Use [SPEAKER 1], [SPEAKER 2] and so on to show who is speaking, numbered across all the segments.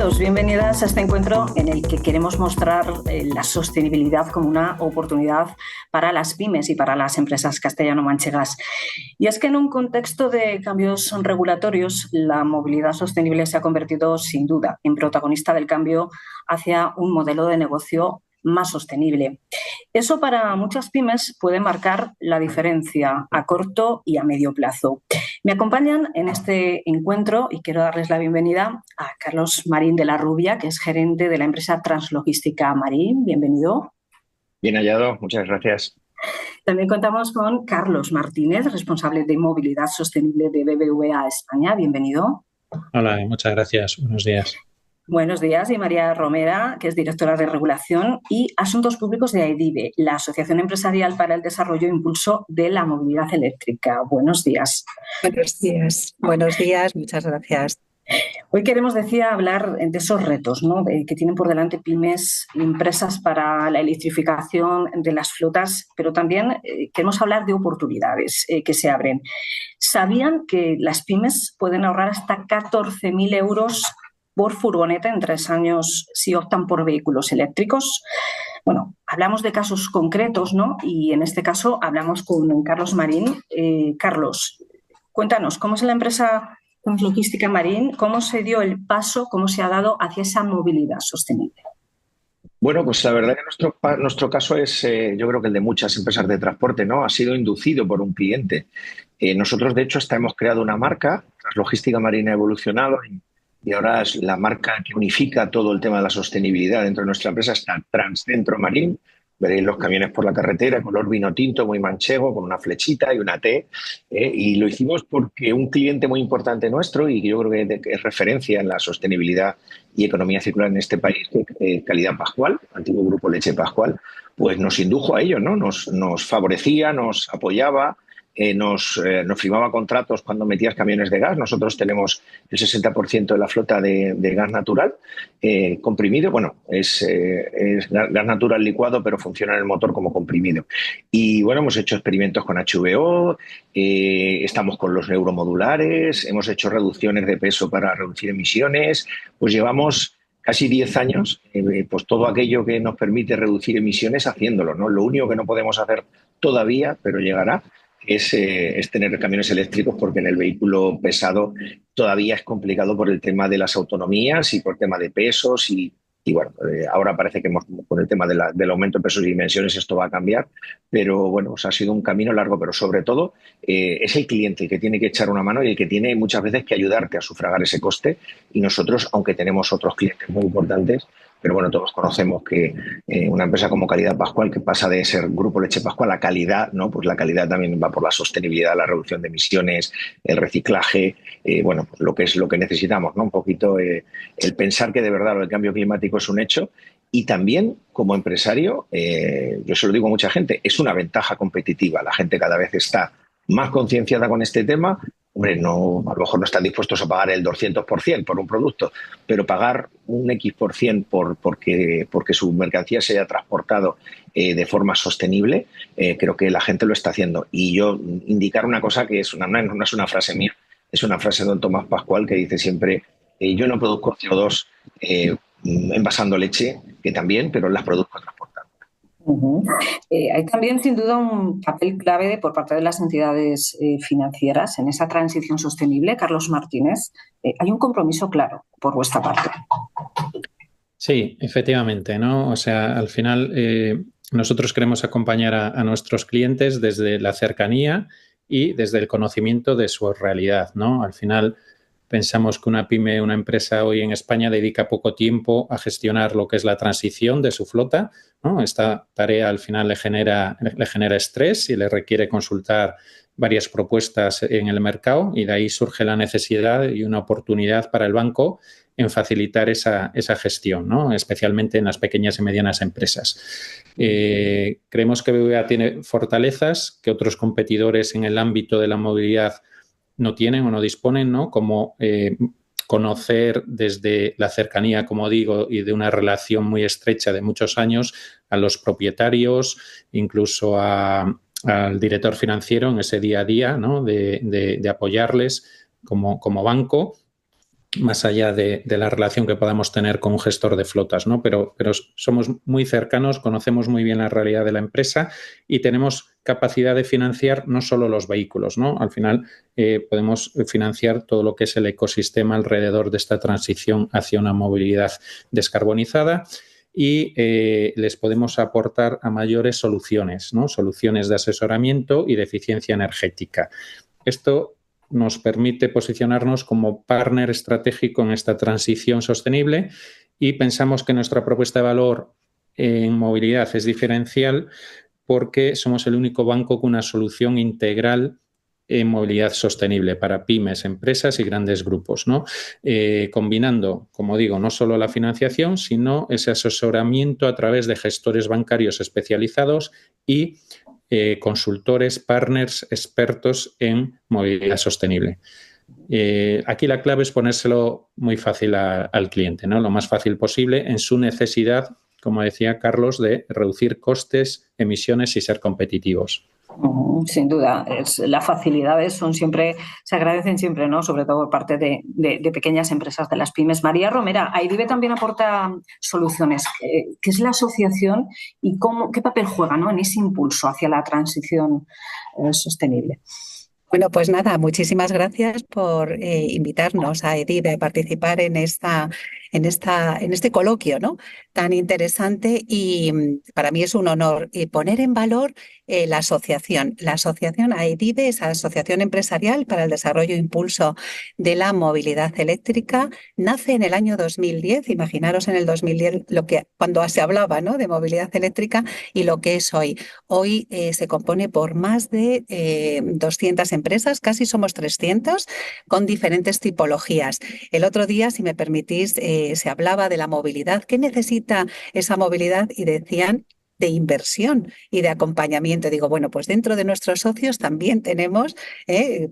[SPEAKER 1] Bienvenidos, bienvenidas a este encuentro en el que queremos mostrar la sostenibilidad como una oportunidad para las pymes y para las empresas castellano-manchegas. Y es que en un contexto de cambios regulatorios, la movilidad sostenible se ha convertido sin duda en protagonista del cambio hacia un modelo de negocio más sostenible. Eso para muchas pymes puede marcar la diferencia a corto y a medio plazo. Me acompañan en este encuentro y quiero darles la bienvenida a Carlos Marín de la Rubia, que es gerente de la empresa Translogística Marín. Bienvenido.
[SPEAKER 2] Bien hallado, muchas gracias.
[SPEAKER 1] También contamos con Carlos Martínez, responsable de movilidad sostenible de BBVA España. Bienvenido.
[SPEAKER 3] Hola, muchas gracias. Buenos días.
[SPEAKER 1] Buenos días. Y María Romera, que es directora de Regulación y Asuntos Públicos de AIDIBE, la Asociación Empresarial para el Desarrollo e Impulso de la Movilidad Eléctrica. Buenos días.
[SPEAKER 4] Buenos días. Buenos días, muchas gracias.
[SPEAKER 1] Hoy queremos, decía, hablar de esos retos, ¿no?, que tienen por delante pymes y empresas para la electrificación de las flotas, pero también queremos hablar de oportunidades que se abren. ¿Sabían que las pymes pueden ahorrar hasta 14.000 euros por furgoneta en 3 años si optan por vehículos eléctricos? Bueno, hablamos de casos concretos, ¿no? Y en este caso hablamos con Carlos Marín. Carlos, cuéntanos, ¿cómo es la empresa Translogística Marín? ¿Cómo se dio el paso, cómo se ha dado hacia esa movilidad sostenible?
[SPEAKER 2] Bueno, pues la verdad que nuestro caso es, yo creo que el de muchas empresas de transporte, ¿no? Ha sido inducido por un cliente. Nosotros, de hecho, hasta hemos creado una marca, Translogística Marín ha evolucionado y ahora es la marca que unifica todo el tema de la sostenibilidad dentro de nuestra empresa, está Transcentro Marín. Veréis los camiones por la carretera, color vino tinto, muy manchego, con una flechita y una T. Y lo hicimos porque un cliente muy importante nuestro, y yo creo que es referencia en la sostenibilidad y economía circular en este país, Calidad Pascual, antiguo grupo Leche Pascual, pues nos indujo a ello, ¿no? Nos favorecía, nos apoyaba, nos firmaba contratos cuando metías camiones de gas. Nosotros tenemos el 60% de la flota de gas natural comprimido. Bueno, es gas natural licuado, pero funciona en el motor como comprimido. Y bueno, hemos hecho experimentos con HVO, estamos con los neuromodulares, hemos hecho reducciones de peso para reducir emisiones. Pues llevamos casi 10 años, pues todo aquello que nos permite reducir emisiones haciéndolo, ¿no? Lo único que no podemos hacer todavía, pero llegará, es tener camiones eléctricos, porque en el vehículo pesado todavía es complicado por el tema de las autonomías y por el tema de pesos y bueno, ahora parece que con el tema del aumento de pesos y dimensiones esto va a cambiar, pero bueno, pues ha sido un camino largo, pero sobre todo es el cliente el que tiene que echar una mano y el que tiene muchas veces que ayudarte a sufragar ese coste, y nosotros, aunque tenemos otros clientes muy importantes, pero bueno, todos conocemos que una empresa como Calidad Pascual, que pasa de ser Grupo Leche Pascual a calidad, ¿no? Pues la calidad también va por la sostenibilidad, la reducción de emisiones, el reciclaje, bueno, pues lo que necesitamos, ¿no? Un poquito el pensar que de verdad el cambio climático es un hecho. Y también, como empresario, yo se lo digo a mucha gente, es una ventaja competitiva. La gente cada vez está más concienciada con este tema. Hombre, no, a lo mejor no están dispuestos a pagar el 200% por un producto, pero pagar un X% porque su mercancía se haya transportado de forma sostenible, creo que la gente lo está haciendo. Y yo indicar una cosa que no es una frase mía, es una frase de don Tomás Pascual, que dice siempre, yo no produzco CO2 envasando leche, que también, pero las produzco transportando.
[SPEAKER 1] Hay también, sin duda, un papel clave por parte de las entidades financieras en esa transición sostenible. Carlos Martínez, hay un compromiso claro por vuestra parte.
[SPEAKER 3] Sí, efectivamente, ¿no? O sea, al final nosotros queremos acompañar a nuestros clientes desde la cercanía y desde el conocimiento de su realidad, ¿no? Al final pensamos que una pyme, una empresa hoy en España dedica poco tiempo a gestionar lo que es la transición de su flota, ¿no? Esta tarea al final le genera estrés y le requiere consultar varias propuestas en el mercado, y de ahí surge la necesidad y una oportunidad para el banco en facilitar esa gestión, ¿no? Especialmente en las pequeñas y medianas empresas. Creemos que BBVA tiene fortalezas que otros competidores en el ámbito de la movilidad no tienen o no disponen, ¿no? Como conocer desde la cercanía, como digo, y de una relación muy estrecha de muchos años a los propietarios, incluso al director financiero en ese día a día, ¿no? de apoyarles como banco. más allá de la relación que podamos tener con un gestor de flotas, ¿no? Pero somos muy cercanos, conocemos muy bien la realidad de la empresa y tenemos capacidad de financiar no solo los vehículos, ¿no? Al final podemos financiar todo lo que es el ecosistema alrededor de esta transición hacia una movilidad descarbonizada y les podemos aportar a mayores soluciones, ¿no? Soluciones de asesoramiento y de eficiencia energética. Esto nos permite posicionarnos como partner estratégico en esta transición sostenible y pensamos que nuestra propuesta de valor en movilidad es diferencial porque somos el único banco con una solución integral en movilidad sostenible para pymes, empresas y grandes grupos, ¿no? Combinando, como digo, no solo la financiación, sino ese asesoramiento a través de gestores bancarios especializados y consultores, partners, expertos en movilidad sostenible. Aquí la clave es ponérselo muy fácil al cliente, ¿no? Lo más fácil posible en su necesidad, como decía Carlos, de reducir costes, emisiones y ser competitivos.
[SPEAKER 1] Sin duda, las facilidades se agradecen siempre, ¿no? Sobre todo por parte de pequeñas empresas, de las pymes. María Romera, AIDIVE también aporta soluciones. ¿Qué es la asociación y qué papel juega, ¿no?, en ese impulso hacia la transición sostenible?
[SPEAKER 4] Bueno, pues nada, muchísimas gracias por invitarnos a AIDIVE a participar en este coloquio, ¿no?, tan interesante y para mí es un honor poner en valor la asociación. La asociación AIDIVE es Asociación Empresarial para el Desarrollo e Impulso de la Movilidad Eléctrica. Nace en el año 2010, imaginaros en el 2010 cuando se hablaba, ¿no?, de movilidad eléctrica y lo que es hoy. Hoy se compone por más de 200 empresas, casi somos 300, con diferentes tipologías. El otro día, si me permitís, se hablaba de la movilidad. ¿Qué necesita esa movilidad? Y decían de inversión y de acompañamiento. Digo, bueno, pues dentro de nuestros socios también tenemos,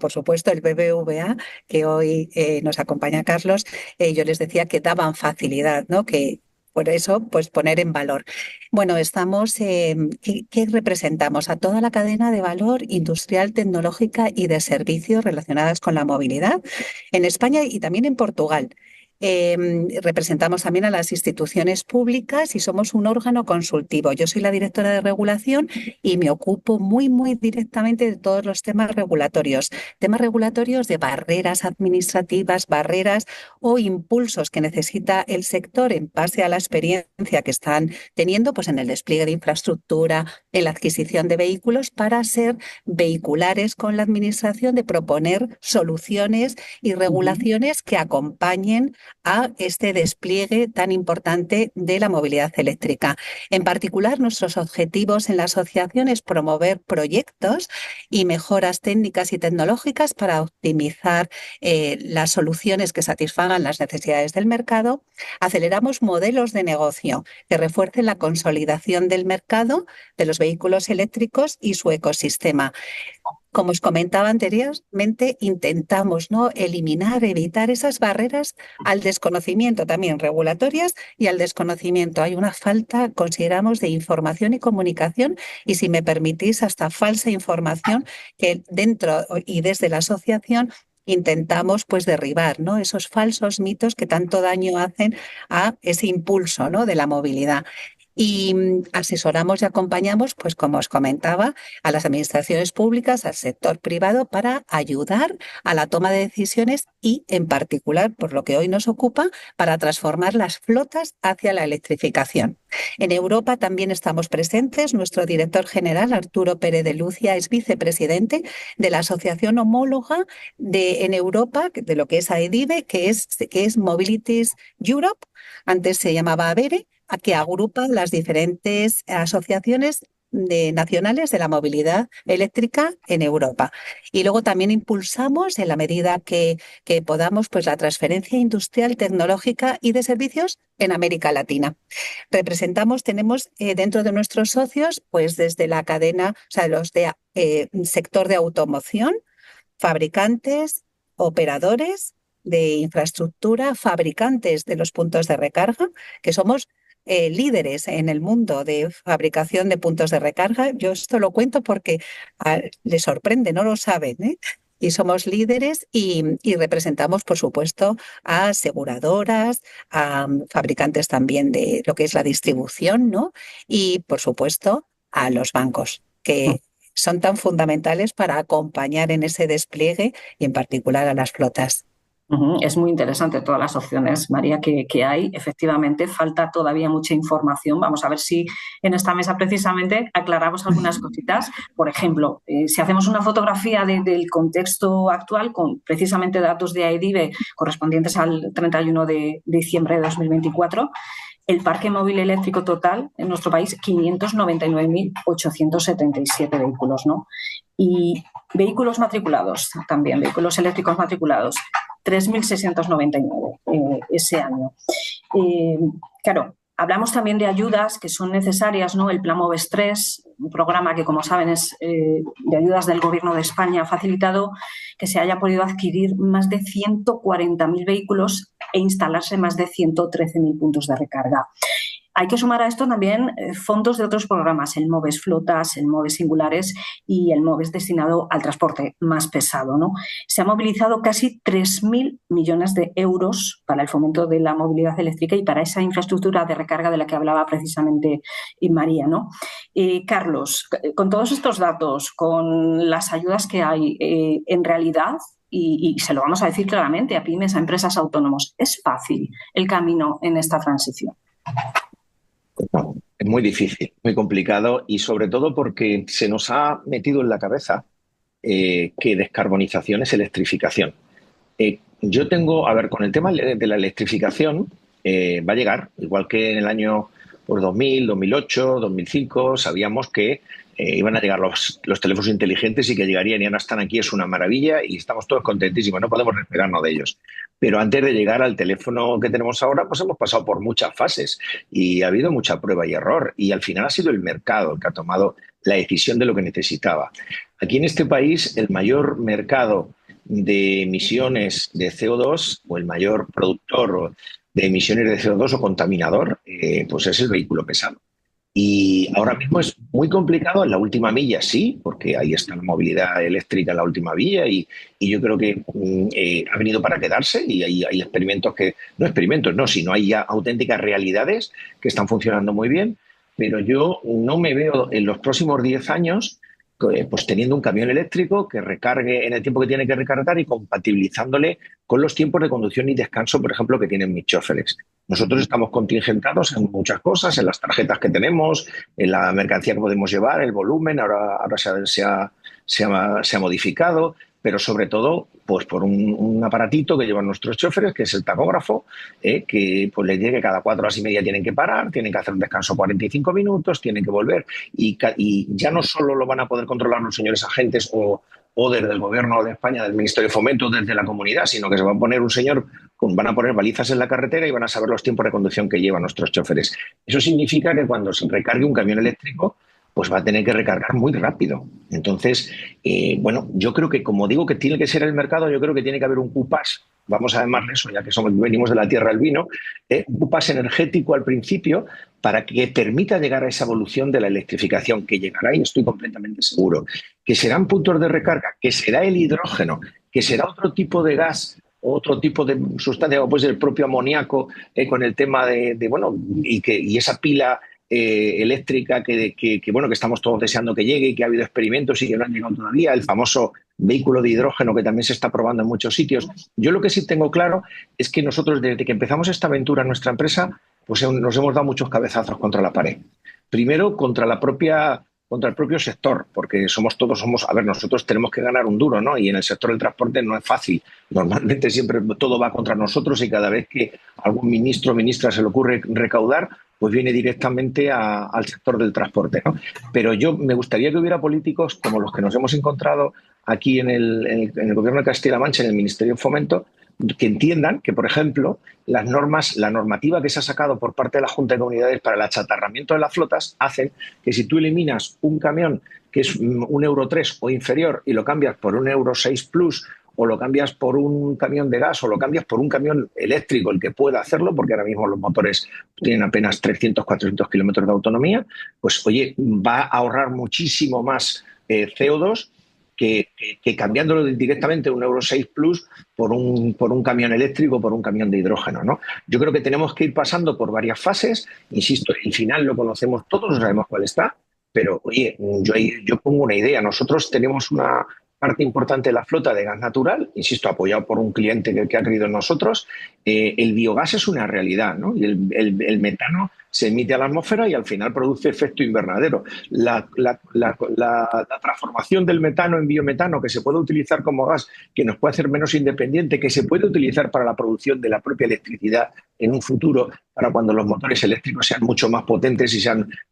[SPEAKER 4] por supuesto, el BBVA, que hoy nos acompaña Carlos. Yo les decía que daban facilidad, ¿no?, que por eso, pues poner en valor. Bueno, ¿qué representamos? A toda la cadena de valor industrial, tecnológica y de servicios relacionadas con la movilidad en España y también en Portugal. Representamos también a las instituciones públicas y somos un órgano consultivo. Yo soy la directora de regulación y me ocupo muy, muy directamente de todos los temas regulatorios de barreras administrativas, barreras o impulsos que necesita el sector en base a la experiencia que están teniendo, pues en el despliegue de infraestructura, en la adquisición de vehículos, para ser vehiculares con la administración, de proponer soluciones y regulaciones que acompañen a este despliegue tan importante de la movilidad eléctrica. En particular, nuestros objetivos en la asociación es promover proyectos y mejoras técnicas y tecnológicas para optimizar las soluciones que satisfagan las necesidades del mercado. Aceleramos modelos de negocio que refuercen la consolidación del mercado de los vehículos eléctricos y su ecosistema. Como os comentaba anteriormente, intentamos, ¿no?, evitar esas barreras al desconocimiento, también regulatorias, y al desconocimiento. Hay una falta, consideramos, de información y comunicación y, si me permitís, hasta falsa información que dentro y desde la asociación intentamos, pues, derribar, ¿no?, esos falsos mitos que tanto daño hacen a ese impulso, ¿no?, de la movilidad. Y asesoramos y acompañamos, pues como os comentaba, a las administraciones públicas, al sector privado, para ayudar a la toma de decisiones y, en particular, por lo que hoy nos ocupa, para transformar las flotas hacia la electrificación. En Europa también estamos presentes. Nuestro director general, Arturo Pérez de Lucia, es vicepresidente de la asociación homóloga en Europa, de lo que es AIDIVE, que es Mobilities Europe, antes se llamaba ABERE, a que agrupa las diferentes asociaciones nacionales de la movilidad eléctrica en Europa. Y luego también impulsamos, en la medida que podamos, pues la transferencia industrial, tecnológica y de servicios en América Latina. Tenemos dentro de nuestros socios, pues desde la cadena, o sea, los de sector de automoción, fabricantes, operadores de infraestructura, fabricantes de los puntos de recarga, que somos líderes en el mundo de fabricación de puntos de recarga. Yo esto lo cuento porque les sorprende, no lo saben, ¿eh? y somos líderes y representamos, por supuesto, a aseguradoras, a fabricantes también de lo que es la distribución, ¿no? Y, por supuesto, a los bancos, que son tan fundamentales para acompañar en ese despliegue y en particular a las flotas.
[SPEAKER 1] Es muy interesante todas las opciones, María, que hay. Efectivamente, falta todavía mucha información. Vamos a ver si en esta mesa precisamente aclaramos algunas cositas. Por ejemplo, si hacemos una fotografía del contexto actual con precisamente datos de AEDIBE correspondientes al 31 de diciembre de 2024, el parque móvil eléctrico total en nuestro país, 599.877 vehículos, ¿no? Y vehículos matriculados también, vehículos eléctricos matriculados, 3.699 ese año. Claro, hablamos también de ayudas que son necesarias, ¿no? El Plan MOVES 3, un programa que, como saben, es de ayudas del Gobierno de España, ha facilitado que se haya podido adquirir más de 140.000 vehículos e instalarse más de 113.000 puntos de recarga. Hay que sumar a esto también fondos de otros programas, el MOVES Flotas, el MOVES Singulares y el MOVES destinado al transporte más pesado, ¿no? Se han movilizado casi 3.000 millones de euros para el fomento de la movilidad eléctrica y para esa infraestructura de recarga de la que hablaba precisamente María, ¿no? Carlos, con todos estos datos, con las ayudas que hay, en realidad, y se lo vamos a decir claramente a pymes, a empresas autónomos, ¿es fácil el camino en esta transición?
[SPEAKER 2] No, es muy difícil, muy complicado y sobre todo porque se nos ha metido en la cabeza que descarbonización es electrificación. Yo tengo, a ver, con el tema de la electrificación va a llegar, igual que en el año 2000, 2008, 2005, sabíamos que iban a llegar los teléfonos inteligentes y que llegarían y ahora están aquí, es una maravilla y estamos todos contentísimos, no podemos despegarnos de ellos. Pero antes de llegar al teléfono que tenemos ahora, pues hemos pasado por muchas fases y ha habido mucha prueba y error y al final ha sido el mercado el que ha tomado la decisión de lo que necesitaba. Aquí en este país el mayor mercado de emisiones de CO2 o el mayor productor de emisiones de CO2 o contaminador, pues es el vehículo pesado. Y ahora mismo es muy complicado en la última milla, sí, porque ahí está la movilidad eléctrica en la última milla y yo creo que ha venido para quedarse y hay experimentos sino hay ya auténticas realidades que están funcionando muy bien, pero yo no me veo en los próximos 10 años pues teniendo un camión eléctrico que recargue en el tiempo que tiene que recargar y compatibilizándole con los tiempos de conducción y descanso, por ejemplo, que tienen mis choferes. Nosotros estamos contingentados en muchas cosas, en las tarjetas que tenemos, en la mercancía que podemos llevar, el volumen, ahora se ha modificado, pero sobre todo pues por un aparatito que llevan nuestros choferes, que es el tacógrafo, que pues les llegue cada 4 horas y media, tienen que parar, tienen que hacer un descanso 45 minutos, tienen que volver y ya no solo lo van a poder controlar los señores agentes o desde el Gobierno de España, del Ministerio de Fomento, desde la comunidad, sino que se va a poner un señor, van a poner balizas en la carretera y van a saber los tiempos de conducción que llevan nuestros choferes. Eso significa que cuando se recargue un camión eléctrico, pues va a tener que recargar muy rápido. Entonces, bueno, yo creo que, como digo que tiene que ser el mercado, yo creo que tiene que haber un QPAS, vamos a llamarle eso, ya que venimos de la tierra del vino, un QPAS energético al principio para que permita llegar a esa evolución de la electrificación, que llegará y estoy completamente seguro, que serán puntos de recarga, que será el hidrógeno, que será otro tipo de gas, otro tipo de sustancia, pues el propio amoníaco, con el tema y esa pila eléctrica que estamos todos deseando que llegue y que ha habido experimentos y que no han llegado todavía, el famoso vehículo de hidrógeno que también se está probando en muchos sitios. Yo lo que sí tengo claro es que nosotros, desde que empezamos esta aventura en nuestra empresa, pues nos hemos dado muchos cabezazos contra la pared. Primero, contra el propio sector, porque nosotros tenemos que ganar un duro, ¿no? Y en el sector del transporte no es fácil. Normalmente siempre todo va contra nosotros y cada vez que algún ministro o ministra se le ocurre recaudar, pues viene directamente al sector del transporte, ¿no? Pero me gustaría que hubiera políticos como los que nos hemos encontrado aquí en el Gobierno de Castilla-La Mancha, en el Ministerio de Fomento, que entiendan que, por ejemplo, la normativa que se ha sacado por parte de la Junta de Comunidades para el achatarramiento de las flotas hacen que si tú eliminas un camión que es un Euro 3 o inferior y lo cambias por un Euro 6 Plus o lo cambias por un camión de gas o lo cambias por un camión eléctrico, el que pueda hacerlo, porque ahora mismo los motores tienen apenas 300, 400 kilómetros de autonomía, pues oye, va a ahorrar muchísimo más CO2 que cambiándolo directamente un Euro 6 Plus por un camión eléctrico, por un camión de hidrógeno, ¿no? Yo creo que tenemos que ir pasando por varias fases. Insisto, el final lo conocemos todos, no sabemos cuál está, pero oye, yo pongo una idea. Nosotros tenemos una parte importante de la flota de gas natural, insisto, apoyado por un cliente que ha creído en nosotros. El biogás es una realidad, ¿no? Y el metano se emite a la atmósfera y al final produce efecto invernadero. La transformación del metano en biometano, que se puede utilizar como gas, que nos puede hacer menos independiente, que se puede utilizar para la producción de la propia electricidad en un futuro, para cuando los motores eléctricos sean mucho más potentes y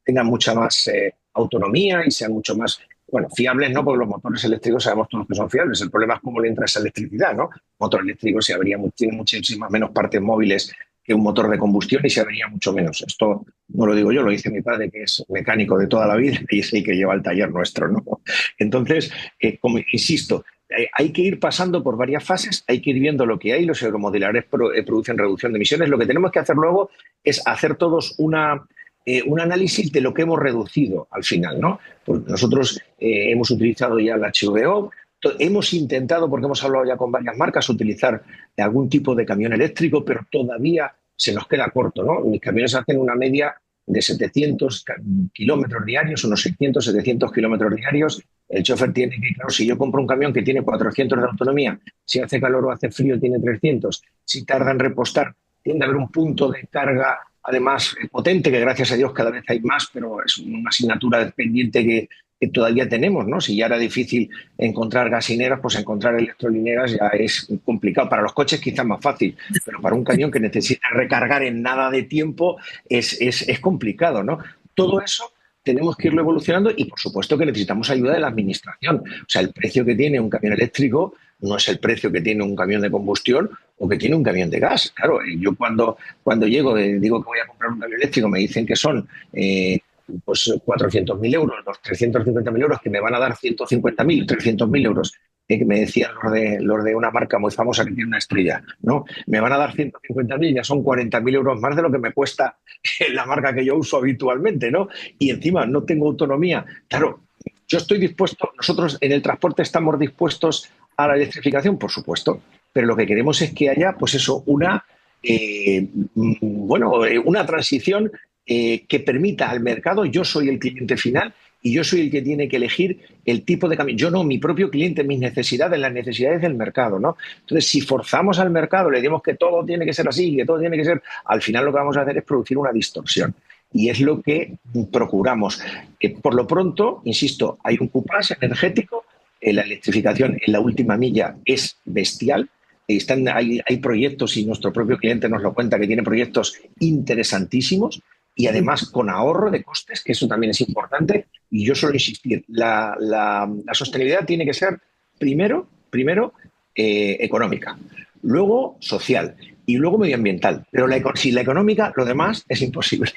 [SPEAKER 2] tengan mucha más autonomía y sean mucho más, bueno, fiables, ¿no? Porque los motores eléctricos sabemos todos que son fiables. El problema es cómo le entra esa electricidad, ¿no? Un motor eléctrico tiene muchísimas menos partes móviles que un motor de combustión y se avería mucho menos. Esto no lo digo yo, lo dice mi padre, que es mecánico de toda la vida y es el que lleva el taller nuestro, ¿no? Entonces, como insisto, hay que ir pasando por varias fases, hay que ir viendo lo que hay. Los aeromodelares producen reducción de emisiones. Lo que tenemos que hacer luego es hacer todos un análisis de lo que hemos reducido al final, ¿no? Pues nosotros hemos utilizado ya el HVO, hemos intentado, porque hemos hablado ya con varias marcas, utilizar algún tipo de camión eléctrico, pero todavía se nos queda corto, ¿no? Mis camiones hacen una media de 700 kilómetros diarios, unos 600, 700 kilómetros diarios. El chofer tiene que, claro, si yo compro un camión que tiene 400 de autonomía, si hace calor o hace frío tiene 300, si tarda en repostar, tiende a haber un punto de carga además potente, que gracias a Dios cada vez hay más, pero es una asignatura pendiente que todavía tenemos, ¿no? Si ya era difícil encontrar gasineras, pues encontrar electrolineras ya es complicado. Para los coches quizás más fácil, pero para un camión que necesita recargar en nada de tiempo es complicado, ¿no? Todo eso tenemos que irlo evolucionando y, por supuesto, que necesitamos ayuda de la administración. O sea, el precio que tiene un camión eléctrico no es el precio que tiene un camión de combustión o que tiene un camión de gas. Claro, yo cuando llego, digo que voy a comprar un camión eléctrico, me dicen que son pues 400.000 euros, los 350.000 euros, que me van a dar 150.000, 300.000 euros, que me decían los de una marca muy famosa que tiene una estrella, ¿no? Me van a dar 150.000, ya son 40.000 euros más de lo que me cuesta la marca que yo uso habitualmente, ¿no? Y encima no tengo autonomía. Claro, yo estoy dispuesto, nosotros en el transporte estamos dispuestos a la electrificación, por supuesto, pero lo que queremos es que haya, pues eso, una transición que permita al mercado. Yo soy el cliente final y yo soy el que tiene que elegir el tipo de camión. Yo no, mi propio cliente, mis necesidades, las necesidades del mercado, ¿no? Entonces, si forzamos al mercado, le decimos que todo tiene que ser así, que todo tiene que ser, al final lo que vamos a hacer es producir una distorsión. Y es lo que procuramos. Por lo pronto, insisto, hay un cupás energético, la electrificación en la última milla es bestial. Hay proyectos, y nuestro propio cliente nos lo cuenta, que tiene proyectos interesantísimos y además con ahorro de costes, que eso también es importante. Y yo suelo insistir, la sostenibilidad tiene que ser primero económica, luego social y luego medioambiental. Pero sin la económica, lo demás es imposible.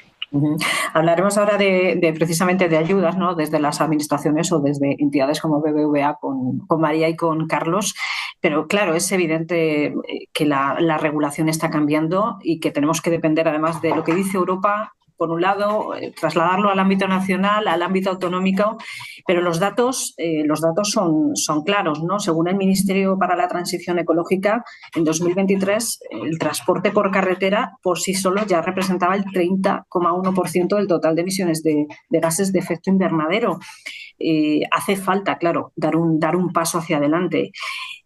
[SPEAKER 1] Hablaremos ahora precisamente de ayudas, ¿no? Desde las administraciones o desde entidades como BBVA con María y con Carlos, pero claro, es evidente que la regulación está cambiando y que tenemos que depender además de lo que dice Europa. Por un lado, trasladarlo al ámbito nacional, al ámbito autonómico, pero los datos son claros, ¿no? Según el Ministerio para la Transición Ecológica, en 2023 el transporte por carretera por sí solo ya representaba el 30,1% del total de emisiones de gases de efecto invernadero. Hace falta, claro, dar un paso hacia adelante.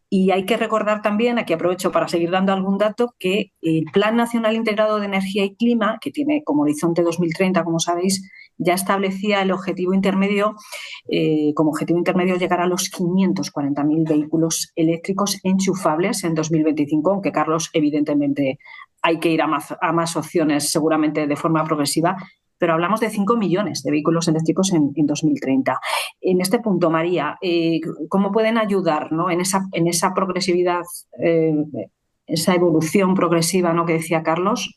[SPEAKER 1] Y hay que recordar también, aquí aprovecho para seguir dando algún dato, que el Plan Nacional Integrado de Energía y Clima, que tiene como horizonte 2030, como sabéis, ya establecía el objetivo intermedio, llegar a los 540.000 vehículos eléctricos enchufables en 2025, aunque, Carlos, evidentemente hay que ir a más opciones, seguramente de forma progresiva, pero hablamos de 5 millones de vehículos eléctricos en 2030. En este punto, María, ¿cómo pueden ayudar, ¿no? en esa progresividad, esa evolución progresiva, ¿no?, que decía Carlos?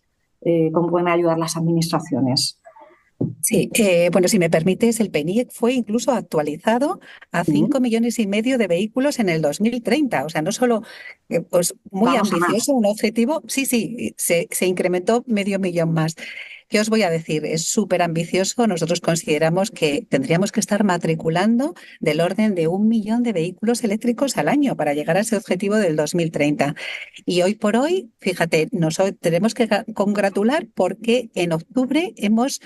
[SPEAKER 1] ¿Cómo pueden ayudar las administraciones?
[SPEAKER 4] Sí, bueno, si me permites, el PENIEC fue incluso actualizado a 5,5 millones de vehículos en el 2030. O sea, no solo pues muy ambicioso, un objetivo, sí, se incrementó 500.000 más. ¿Qué os voy a decir? Es súper ambicioso. Nosotros consideramos que tendríamos que estar matriculando del orden de 1 millón de vehículos eléctricos al año para llegar a ese objetivo del 2030. Y hoy por hoy, fíjate, nos tenemos que congratular porque en octubre hemos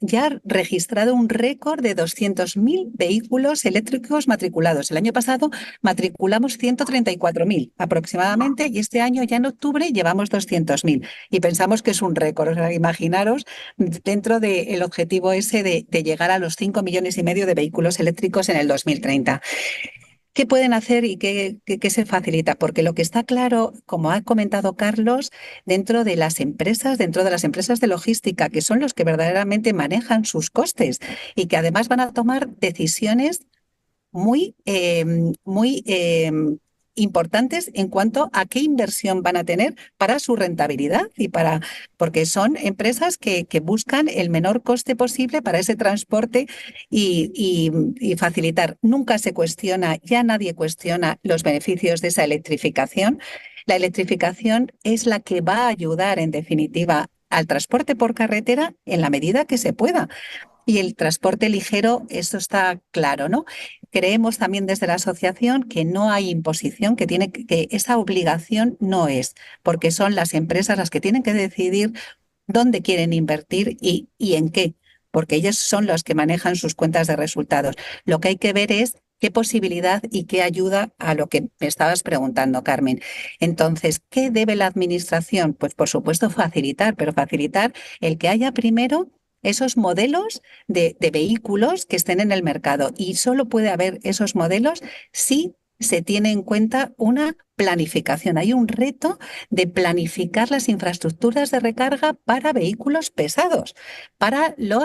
[SPEAKER 4] ya registrado un récord de 200.000 vehículos eléctricos matriculados. El año pasado matriculamos 134.000 aproximadamente y este año ya en octubre llevamos 200.000 y pensamos que es un récord. O sea, imaginaros dentro del objetivo ese de llegar a los 5,5 millones de vehículos eléctricos en el 2030. ¿Qué pueden hacer y qué se facilita? Porque lo que está claro, como ha comentado Carlos, dentro de las empresas de logística, que son los que verdaderamente manejan sus costes y que además van a tomar decisiones muy importantes en cuanto a qué inversión van a tener para su rentabilidad porque son empresas que buscan el menor coste posible para ese transporte y facilitar. Nunca se cuestiona, ya nadie cuestiona los beneficios de esa electrificación. La electrificación es la que va a ayudar, en definitiva, al transporte por carretera en la medida que se pueda. Y el transporte ligero, eso está claro, ¿no? Creemos también desde la asociación que no hay imposición, que esa obligación no es, porque son las empresas las que tienen que decidir dónde quieren invertir y en qué, porque ellos son los que manejan sus cuentas de resultados. Lo que hay que ver es qué posibilidad y qué ayuda a lo que me estabas preguntando, Carmen. Entonces, ¿qué debe la administración? Pues por supuesto facilitar, pero facilitar el que haya primero esos modelos de vehículos que estén en el mercado. Y solo puede haber esos modelos si se tiene en cuenta una planificación. Hay un reto de planificar las infraestructuras de recarga para vehículos pesados, para lo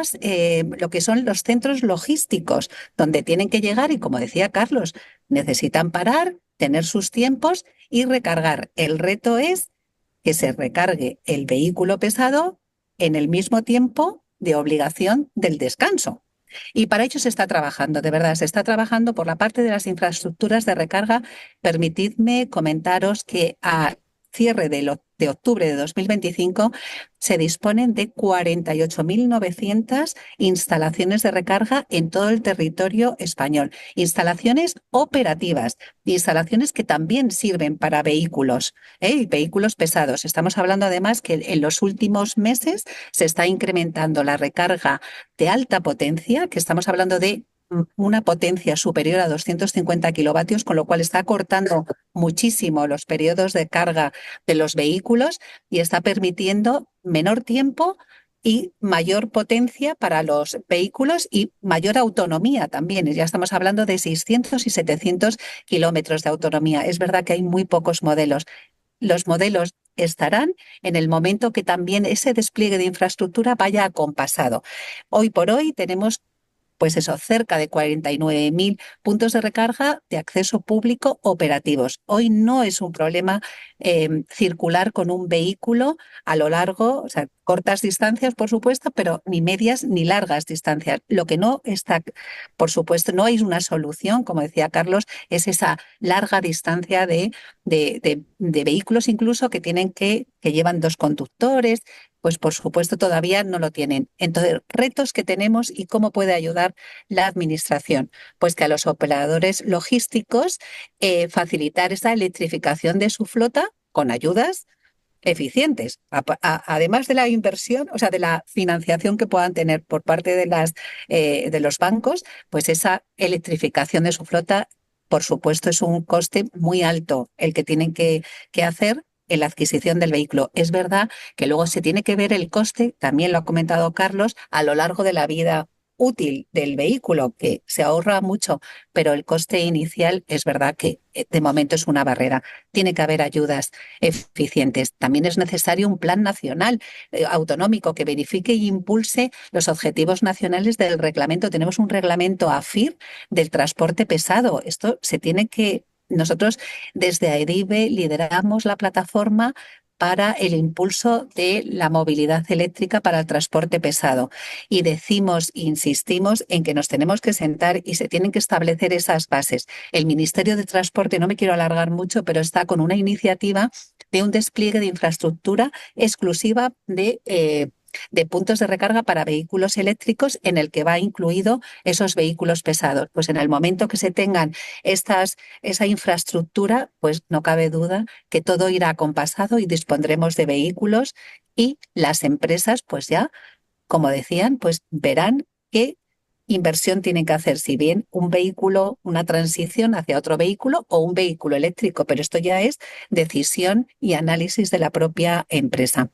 [SPEAKER 4] que son los centros logísticos, donde tienen que llegar y, como decía Carlos, necesitan parar, tener sus tiempos y recargar. El reto es que se recargue el vehículo pesado en el mismo tiempo de obligación del descanso. Y para ello se está trabajando, de verdad, se está trabajando por la parte de las infraestructuras de recarga. Permitidme comentaros que a cierre de octubre de 2025 se disponen de 48.900 instalaciones de recarga en todo el territorio español. Instalaciones operativas, instalaciones que también sirven para vehículos, y vehículos pesados. Estamos hablando además que en los últimos meses se está incrementando la recarga de alta potencia, que estamos hablando de una potencia superior a 250 kilovatios, con lo cual está acortando muchísimo los periodos de carga de los vehículos y está permitiendo menor tiempo y mayor potencia para los vehículos y mayor autonomía también. Ya estamos hablando de 600 y 700 kilómetros de autonomía. Es verdad que hay muy pocos modelos. Los modelos estarán en el momento que también ese despliegue de infraestructura vaya acompasado. Hoy por hoy tenemos pues eso, cerca de 49.000 puntos de recarga de acceso público operativos. Hoy no es un problema circular con un vehículo a lo largo, o sea, cortas distancias, por supuesto, pero ni medias ni largas distancias. Lo que no está, por supuesto, no hay una solución, como decía Carlos, es esa larga distancia de vehículos incluso que llevan dos conductores. Pues por supuesto todavía no lo tienen. Entonces, retos que tenemos y cómo puede ayudar la administración. Pues que a los operadores logísticos facilitar esa electrificación de su flota con ayudas eficientes, además de la inversión, o sea, de la financiación que puedan tener por parte de los bancos, pues esa electrificación de su flota, por supuesto, es un coste muy alto el que tienen que hacer en la adquisición del vehículo. Es verdad que luego se tiene que ver el coste, también lo ha comentado Carlos, a lo largo de la vida útil del vehículo, que se ahorra mucho, pero el coste inicial es verdad que de momento es una barrera. Tiene que haber ayudas eficientes. También es necesario un plan nacional autonómico que verifique y impulse los objetivos nacionales del reglamento. Tenemos un reglamento AFIR del transporte pesado. Esto se tiene que... Nosotros desde AEDIBE lideramos la plataforma para el impulso de la movilidad eléctrica para el transporte pesado. Y decimos, insistimos en que nos tenemos que sentar y se tienen que establecer esas bases. El Ministerio de Transporte, no me quiero alargar mucho, pero está con una iniciativa de un despliegue de infraestructura exclusiva de de puntos de recarga para vehículos eléctricos en el que va incluido esos vehículos pesados. Pues en el momento que se tengan esa infraestructura, pues no cabe duda que todo irá acompasado y dispondremos de vehículos y las empresas pues ya, como decían, pues verán qué inversión tienen que hacer, si bien un vehículo, una transición hacia otro vehículo o un vehículo eléctrico, pero esto ya es decisión y análisis de la propia empresa.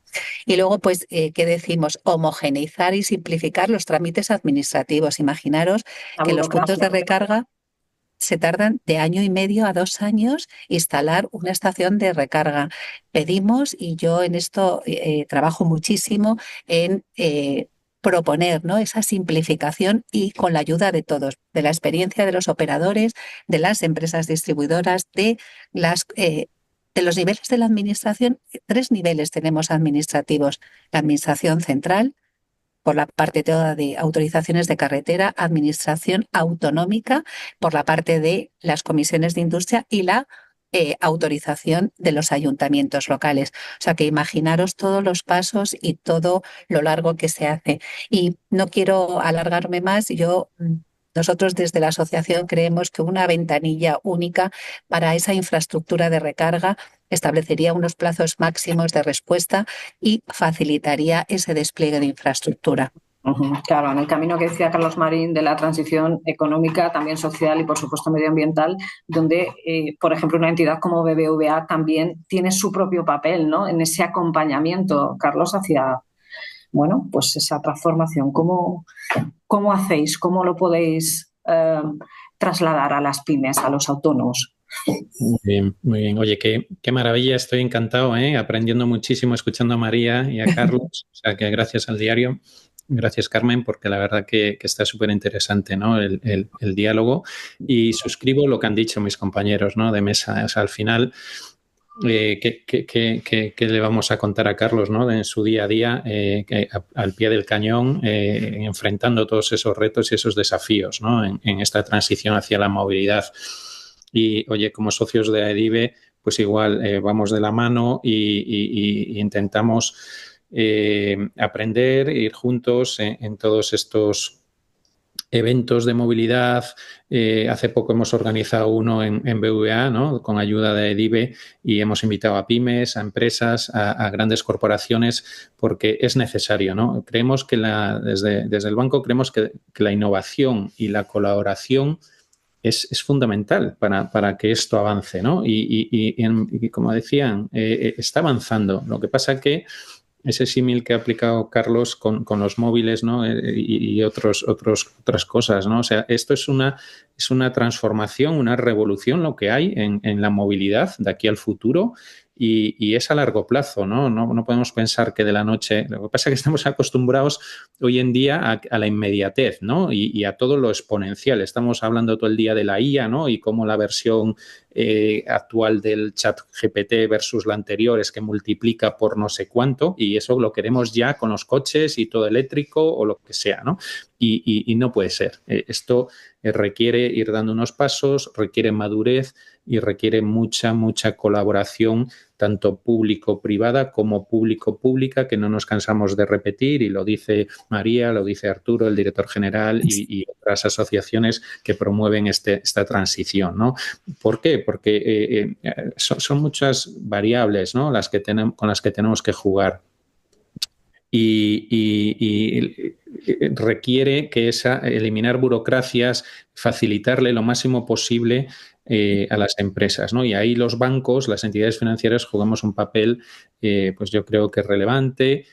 [SPEAKER 4] Y luego, pues, ¿qué decimos? Homogeneizar y simplificar los trámites administrativos. Imaginaros
[SPEAKER 1] La
[SPEAKER 4] que los puntos de
[SPEAKER 1] burocracia.
[SPEAKER 4] recarga se tardan de 1,5 años a 2 años instalar una estación de recarga. Pedimos, y yo en esto trabajo muchísimo, en proponer, ¿no?, esa simplificación y con la ayuda de todos, de la experiencia de los operadores, de las empresas distribuidoras, de los niveles de la administración. 3 niveles tenemos administrativos: la administración central, por la parte toda de autorizaciones de carretera, administración autonómica, por la parte de las comisiones de industria y la autorización de los ayuntamientos locales. O sea que imaginaros todos los pasos y todo lo largo que se hace. Y no quiero alargarme más. Nosotros desde la asociación creemos que una ventanilla única para esa infraestructura de recarga establecería unos plazos máximos de respuesta y facilitaría ese despliegue de infraestructura.
[SPEAKER 1] Claro, en el camino que decía Carlos Marín de la transición económica, también social y, por supuesto, medioambiental, donde, por ejemplo, una entidad como BBVA también tiene su propio papel, ¿no?, en ese acompañamiento, Carlos, hacia, bueno, pues esa transformación. ¿Cómo hacéis? ¿Cómo lo podéis trasladar a las pymes, a los autónomos?
[SPEAKER 3] Muy bien, muy bien. Oye, qué maravilla, estoy encantado, aprendiendo muchísimo, escuchando a María y a Carlos. O sea, que gracias al diario. Gracias, Carmen, porque la verdad que está súper interesante, ¿no?, el diálogo, y suscribo lo que han dicho mis compañeros, ¿no?, de mesa. O sea, al final, ¿qué le vamos a contar a Carlos, ¿no?, en su día a día, al pie del cañón, enfrentando todos esos retos y esos desafíos, ¿no?, en esta transición hacia la movilidad? Y, oye, como socios de AEDIVE, pues igual vamos de la mano y intentamos aprender, ir juntos en todos estos eventos de movilidad. Hace poco hemos organizado uno en BVA, ¿no?, con ayuda de AEDIVE, y hemos invitado a pymes, a empresas, a grandes corporaciones, porque es necesario, ¿no? Creemos que desde el banco creemos que la innovación y la colaboración es fundamental para que esto avance, ¿no? Y como decían, está avanzando. Lo que pasa que ese símil que ha aplicado Carlos con los móviles, ¿no?, y otras cosas, ¿no? O sea, esto es una transformación, una revolución lo que hay en la movilidad de aquí al futuro, y es a largo plazo, ¿no? No podemos pensar que de la noche... Lo que pasa es que estamos acostumbrados hoy en día a la inmediatez, ¿no?, y a todo lo exponencial. Estamos hablando todo el día de la IA, ¿no?, y cómo la versión actual del chat GPT versus la anterior es que multiplica por no sé cuánto, y eso lo queremos ya con los coches y todo eléctrico o lo que sea, ¿no? Y no puede ser. Esto requiere ir dando unos pasos, requiere madurez y requiere mucha colaboración, tanto público-privada como público-pública, que no nos cansamos de repetir, y lo dice María, lo dice Arturo, el director general, y otras asociaciones que promueven esta transición, ¿no? ¿Por qué? Porque son muchas variables, ¿no?, con las que tenemos que jugar. Y requiere eliminar burocracias, facilitarle lo máximo posible a las empresas, ¿no? Y ahí los bancos, las entidades financieras, jugamos un papel, pues yo creo que relevante,